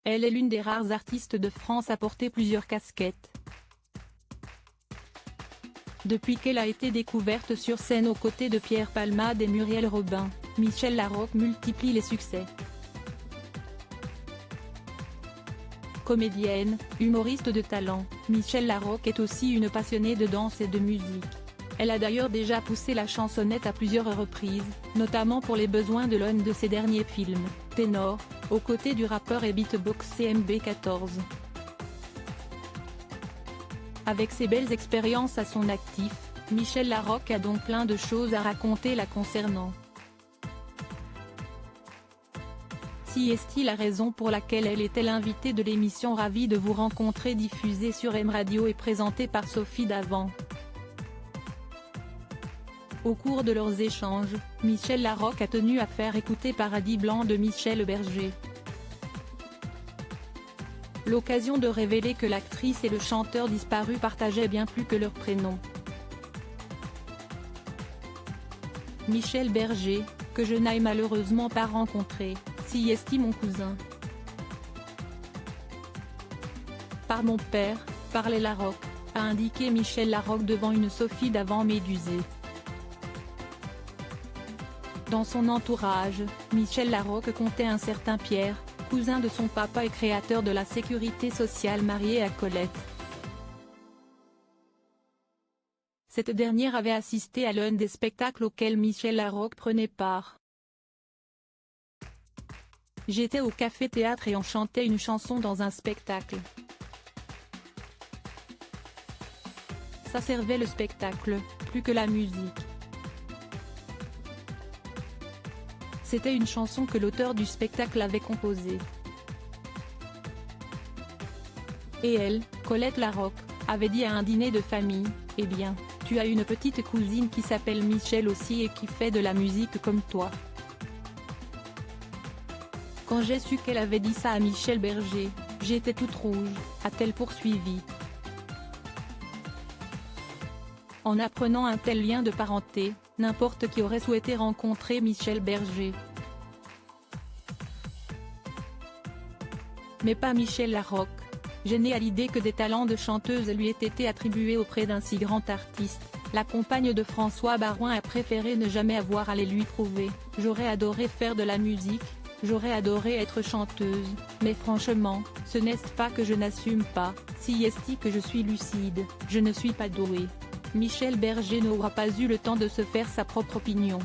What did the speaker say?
Elle est l'une des rares artistes de France à porter plusieurs casquettes. Depuis qu'elle a été découverte sur scène aux côtés de Pierre Palmade et Muriel Robin, Michel Larocque multiplie les succès. Comédienne, humoriste de talent, Michel Larocque est aussi une passionnée de danse et de musique. Elle a d'ailleurs déjà poussé la chansonnette à plusieurs reprises, notamment pour les besoins de l'un de ses derniers films, Ténor, aux côtés du rappeur et beatboxer MB14. Avec ses belles expériences à son actif, Michel Larocque a donc plein de choses à raconter la concernant. Si est-il la raison pour laquelle elle était l'invitée de l'émission Ravi de vous rencontrer diffusée sur M Radio et présentée par Sophie Davant. Au cours de leurs échanges, Michel Larocque a tenu à faire écouter Paradis blanc de Michel Berger. L'occasion de révéler que l'actrice et le chanteur disparu partageaient bien plus que leur prénom. Michel Berger, que je n'aille malheureusement pas rencontrer, si est mon cousin. Par mon père, parlait Larocque, a indiqué Michel Larocque devant une Sophie Davant médusée. Dans son entourage, Michel Larocque comptait un certain Pierre, cousin de son papa et créateur de la sécurité sociale marié à Colette. Cette dernière avait assisté à l'un des spectacles auxquels Michel Larocque prenait part. J'étais au café-théâtre et on chantait une chanson dans un spectacle. Ça servait le spectacle, plus que la musique. C'était une chanson que l'auteur du spectacle avait composée. Et elle, Colette Larocque, avait dit à un dîner de famille, « Eh bien, tu as une petite cousine qui s'appelle Michel aussi et qui fait de la musique comme toi. » Quand j'ai su qu'elle avait dit ça à Michel Berger, j'étais toute rouge, a-t-elle poursuivi. En apprenant un tel lien de parenté, n'importe qui aurait souhaité rencontrer Michel Berger. Mais pas Michel Larocque, gênée à l'idée que des talents de chanteuse lui aient été attribués auprès d'un si grand artiste. La compagne de François Baroin a préféré ne jamais avoir à les lui prouver. « J'aurais adoré faire de la musique, j'aurais adoré être chanteuse, mais franchement, ce n'est pas que je n'assume pas, si est que je suis lucide, je ne suis pas douée. » Michel Berger n'aura pas eu le temps de se faire sa propre opinion.